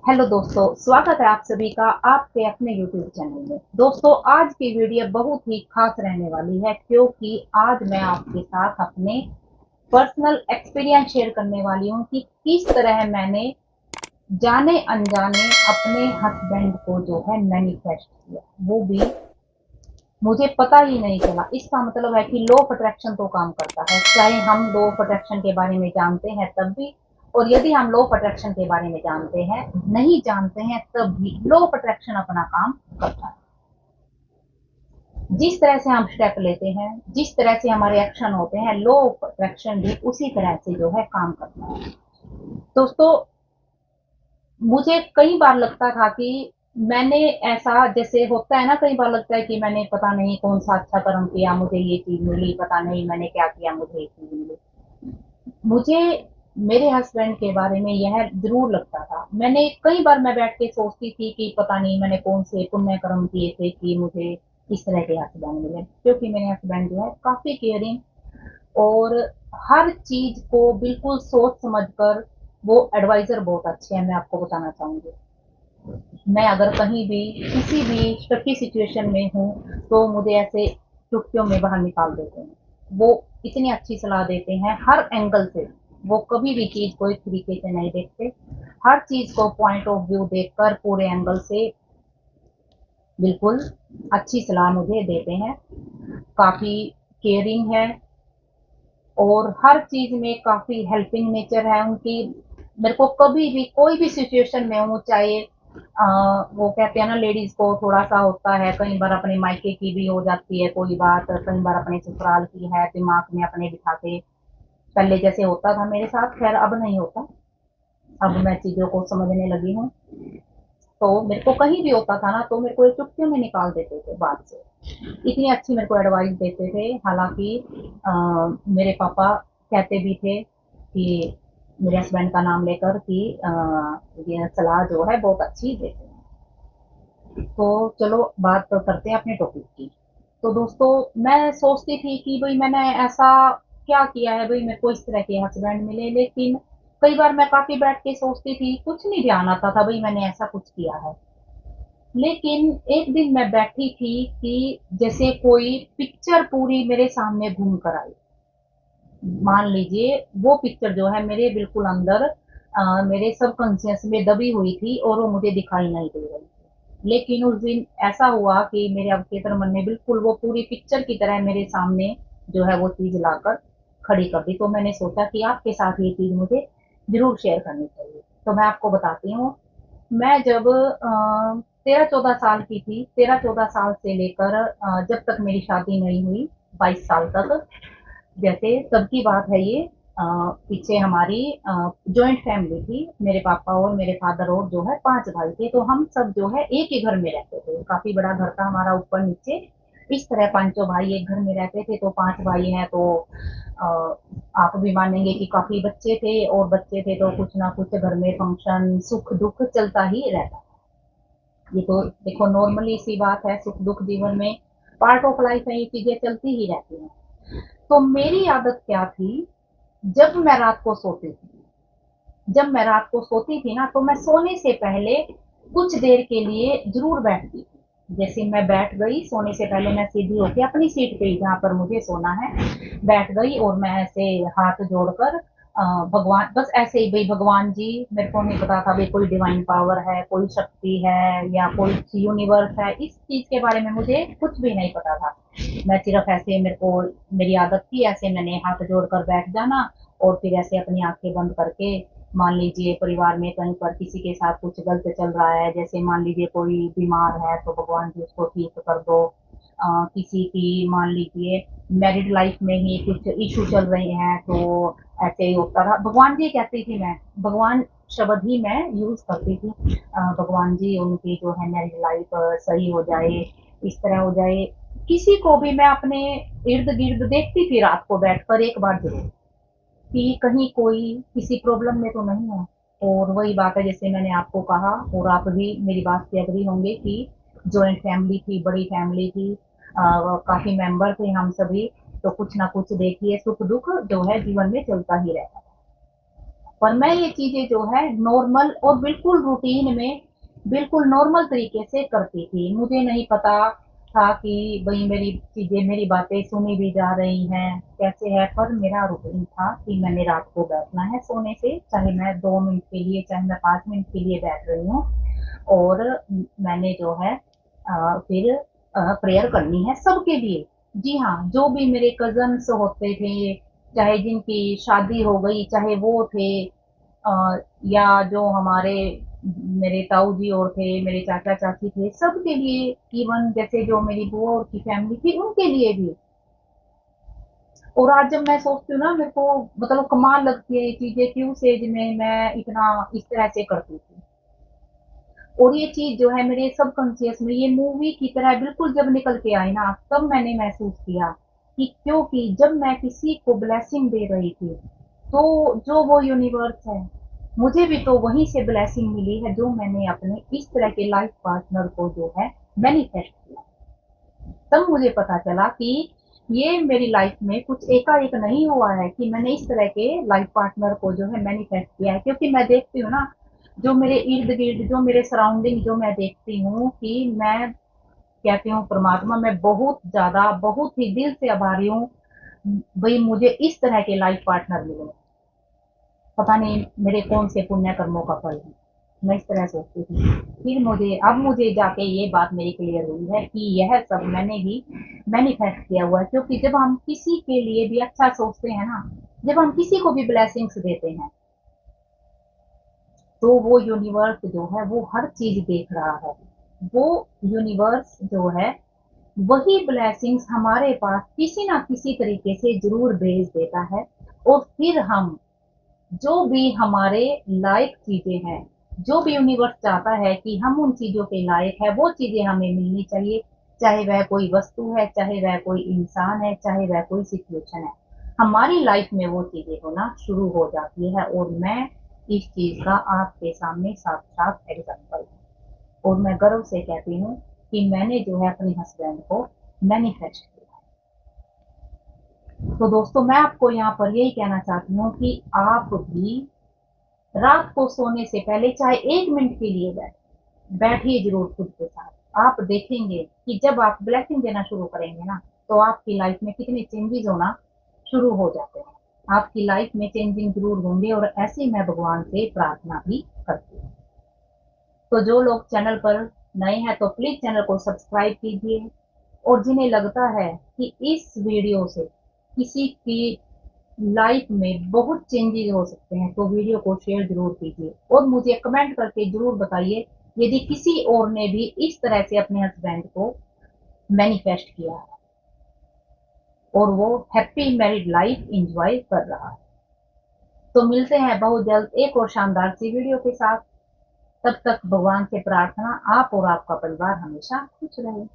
Hello दोस्तों, स्वागत है आप सभी का आपके अपने YouTube चैनल में। दोस्तों, आज की वीडियो बहुत ही खास रहने वाली है क्योंकि आज मैं आपके साथ अपने पर्सनल एक्सपीरियंस शेयर करने वाली हूँ कि किस तरह मैंने जाने अनजाने अपने हस्बैंड को जो है मैनिफेस्ट किया, वो भी मुझे पता ही नहीं चला। इसका मतलब है कि लॉ ऑफ अट्रैक्शन तो काम करता है, चाहे हम लॉ ऑफ अट्रैक्शन के बारे में जानते हैं तब भी, और यदि हम लॉ ऑफ अट्रैक्शन के बारे में जानते हैं नहीं जानते हैं तब भी लॉ ऑफ अट्रैक्शन अपना काम करता है। जिस तरह से हम स्टेप लेते हैं, जिस तरह से हमारे एक्शन होते हैं, लॉ ऑफ अट्रैक्शन भी उसी तरह से जो है काम करता है। दोस्तों, मुझे कई बार लगता था कि मैंने ऐसा, जैसे होता है ना, कई बार लगता है कि मैंने पता नहीं कौन सा अच्छा कर्म किया, मुझे ये चीज मिली, पता नहीं मैंने क्या किया, मुझे ये चीज मिली। मुझे मेरे हस्बैंड के बारे में यह जरूर लगता था। मैंने कई बार मैं बैठ के सोचती थी कि पता नहीं मैंने कौन से पुण्य कर्म किए थे कि मुझे इस तरह के हस्बैंड मिले, क्योंकि मेरे हस्बैंड जो है काफी केयरिंग और हर चीज को बिल्कुल सोच समझ कर, वो एडवाइजर बहुत अच्छे हैं, मैं आपको बताना चाहूंगी। मैं अगर कहीं भी किसी भी ट्रिकी सिचुएशन में हूँ तो मुझे ऐसे चुटकियों में बाहर निकाल देते हैं। वो इतनी अच्छी सलाह देते हैं हर एंगल से। वो कभी भी चीज को इस तरीके से नहीं देखते, हर चीज को पॉइंट ऑफ व्यू देखकर पूरे एंगल से बिल्कुल अच्छी सलाह मुझे देते हैं। काफी केयरिंग है और हर चीज में काफी हेल्पिंग नेचर है उनकी। मेरे को कभी भी कोई भी सिचुएशन में हूँ, चाहे वो कहते हैं ना, लेडीज को थोड़ा सा होता है, कई बार अपने मायके की भी हो जाती है कोई बात, कई बार अपने ससुराल की है, दिमाग में अपने बिठा के, पहले जैसे होता था मेरे साथ, खैर अब नहीं होता, अब मैं चीजों को समझने लगी हूँ। तो मेरे को कहीं भी होता था ना तो मेरे को एक चुटकियों में निकाल देते थे बात से। इतनी अच्छी मेरे को एडवाइस देते थे। हालांकि मेरे पापा कहते भी थे कि मेरे हस्बैंड का नाम लेकर कि ये सलाह जो है बहुत अच्छी देते हैं। तो चलो बात तो करते हैं अपने टॉपिक की। तो दोस्तों, मैं सोचती थी कि भाई मैंने ऐसा क्या किया है भाई मेरे को इस तरह के हस्बैंड मिले, लेकिन कई बार मैं काफी बैठ के सोचती थी, कुछ नहीं ध्यान आता था भाई मैंने ऐसा कुछ किया है। लेकिन एक दिन मैं बैठी थी कि जैसे कोई पिक्चर पूरी मेरे सामने घूम कर आई। मान लीजिए वो पिक्चर जो है मेरे बिल्कुल अंदर, मेरे सबकॉन्शियस में दबी हुई थी और वो मुझे दिखाई नहीं दे रही थी। लेकिन उस दिन ऐसा हुआ कि मेरे अवचेतन मन ने बिल्कुल वो पूरी पिक्चर की तरह मेरे सामने जो है वो चीज लाकर खड़ी कर दी। तो मैंने सोचा कि आपके साथ ये चीज मुझे जरूर शेयर करनी चाहिए। तो मैं आपको बताती हूँ। मैं जब 13-14 साल की थी, 13-14 साल से लेकर जब तक मेरी शादी नहीं हुई, 22 साल तक, जैसे तब की बात है ये। पीछे हमारी जॉइंट फैमिली थी, मेरे पापा और मेरे फादर और जो है 5 भाई थे, तो हम सब जो है एक ही घर में रहते थे। काफी बड़ा घर था हमारा, ऊपर नीचे इस तरह पांचों भाई एक घर में रहते थे। तो 5 भाई हैं तो अ, आप भी मानेंगे कि काफी बच्चे थे, और बच्चे थे तो कुछ ना कुछ घर में फंक्शन सुख दुख चलता ही रहता। ये तो देखो नॉर्मली सी बात है, सुख दुख जीवन में पार्ट ऑफ लाइफ है, ये चीजें चलती ही रहती हैं। तो मेरी आदत क्या थी, जब मैं रात को सोती थी, जब मैं रात को सोती थी ना, तो मैं सोने से पहले कुछ देर के लिए जरूर बैठती थी। जैसे मैं बैठ गई सोने से पहले, मैं सीधी होके अपनी सीट पे जहाँ पर मुझे सोना है बैठ गई, और मैं ऐसे हाथ जोड़कर भगवान, बस ऐसे ही भाई भगवान जी, मेरे को नहीं पता था भाई कोई डिवाइन पावर है, कोई शक्ति है या कोई यूनिवर्स है, इस चीज के बारे में मुझे कुछ भी नहीं पता था। मैं सिर्फ ऐसे, मेरे को मेरी आदत थी ऐसे मैंने हाथ जोड़कर बैठ जाना, और फिर ऐसे अपनी आंखें बंद करके, मान लीजिए परिवार में कहीं पर किसी के साथ कुछ गलत चल रहा है, जैसे मान लीजिए कोई बीमार है तो भगवान जी उसको ठीक कर दो। किसी की मान लीजिए मैरिड लाइफ में ही कुछ इशू चल रहे हैं तो ऐसे ही होता रहा, भगवान जी कहती थी मैं, भगवान शब्द ही मैं यूज करती थी। भगवान जी उनकी जो है मैरिड लाइफ सही हो जाए, इस तरह हो जाए। किसी को भी मैं अपने इर्द गिर्द देखती थी रात को बैठकर एक बार जरूर, कि कहीं कोई किसी प्रॉब्लम में तो नहीं है। और वही बात है जैसे मैंने आपको कहा, और आप भी मेरी बात से एग्री होंगे कि जॉइंट फैमिली थी, बड़ी फैमिली थी, काफी मेंबर थे हम सभी, तो कुछ ना कुछ देखिए सुख दुख जो है जीवन में चलता ही रहता है। पर मैं ये चीजें जो है नॉर्मल और बिल्कुल रूटीन में बिल्कुल नॉर्मल तरीके से करती थी। मुझे नहीं पता था कि भाई मेरी चीजें मेरी बातें सुनी भी जा रही हैं कैसे है, पर मेरा रूटीन था कि मैंने रात को बैठना है सोने से, चाहे मैं 2 मिनट के लिए चाहे मैं 5 मिनट के लिए बैठ रही हूँ, और मैंने जो है फिर प्रेयर करनी है सबके लिए। जी हाँ, जो भी मेरे कजन्स होते थे, चाहे जिनकी शादी हो गई, चाहे वो थे, या जो हमारे मेरे ताऊ जी और थे, मेरे चाचा चाची थे, सबके लिए, इवन जैसे जो मेरी बुआ और की फैमिली थी उनके लिए भी। और आज जब मैं सोचती हूँ ना, मेरे को मतलब कमाल लगती है ये चीजें कि उस एज में मैं इतना इस तरह से करती थी। और ये चीज जो है मेरे सबकॉन्शियस में ये मूवी की तरह बिल्कुल जब निकल के आई ना, तब मैंने महसूस किया कि क्योंकि जब मैं किसी को ब्लेसिंग दे रही थी, तो जो वो यूनिवर्स है, मुझे भी तो वहीं से ब्लेसिंग मिली है जो मैंने अपने इस तरह के लाइफ पार्टनर को जो है मैनिफेस्ट किया। तब मुझे पता चला कि ये मेरी लाइफ में कुछ एकाएक नहीं हुआ है कि मैंने इस तरह के लाइफ पार्टनर को जो है मैनिफेस्ट किया है, क्योंकि मैं देखती हूँ ना, जो मेरे इर्द गिर्द जो मेरे सराउंडिंग जो मैं देखती हूँ कि मैं कहती हूँ परमात्मा मैं बहुत ज्यादा बहुत ही दिल से आभारी हूँ भाई मुझे इस तरह के लाइफ पार्टनर मिले। पता नहीं मेरे कौन से पुण्य कर्मों का फल है, मैं इस तरह सोचती थी। फिर मुझे अब मुझे जाके ये बात मेरी क्लियर हुई है कि यह सब मैंने ही मैनिफेस्ट किया हुआ है, क्योंकि जब हम किसी के लिए भी अच्छा सोचते हैं ना, जब हम किसी को भी ब्लेसिंग्स देते हैं, तो वो यूनिवर्स जो है वो हर चीज देख रहा है। वो यूनिवर्स जो है वही ब्लेसिंग्स हमारे पास किसी ना किसी तरीके से जरूर भेज देता है। और फिर हम जो भी हमारे लायक चीजें हैं, जो भी यूनिवर्स चाहता है कि हम उन चीजों के लायक है, वो चीजें हमें मिलनी चाहिए। चाहे वह कोई वस्तु है, चाहे वह कोई इंसान है, चाहे वह कोई सिचुएशन है, हमारी लाइफ में वो चीजें होना शुरू हो जाती है। और मैं इस चीज का आपके सामने साक्षात एग्जाम्पल हूँ, और मैं गर्व से कहती हूँ कि मैंने जो है अपने हस्बैंड को मैनिफेस्ट किया। तो दोस्तों मैं आपको यहाँ पर यही कहना चाहती हूँ कि आप भी रात को सोने से पहले चाहे 1 मिनट के लिए बैठिए जरूर खुद के साथ। आप देखेंगे कि जब आप ब्लेसिंग देना शुरू करेंगे ना, तो आपकी लाइफ में कितने चेंजेस होना शुरू हो जाते हैं। आपकी लाइफ में चेंजिंग जरूर होंगे, और ऐसे मैं भगवान से प्रार्थना भी करती हूँ। तो जो लोग चैनल पर नए हैं तो प्लीज चैनल को सब्सक्राइब कीजिए, और जिन्हें लगता है कि इस वीडियो से किसी की लाइफ में बहुत चेंजेस हो सकते हैं, तो वीडियो को शेयर जरूर कीजिए, और मुझे कमेंट करके जरूर बताइए यदि किसी और ने भी इस तरह से अपने हस्बैंड को मैनिफेस्ट किया है और वो हैप्पी मैरिड लाइफ एंजॉय कर रहा है। तो मिलते हैं बहुत जल्द एक और शानदार सी वीडियो के साथ। तब तक भगवान से प्रार्थना आप और आपका परिवार हमेशा खुश रहे।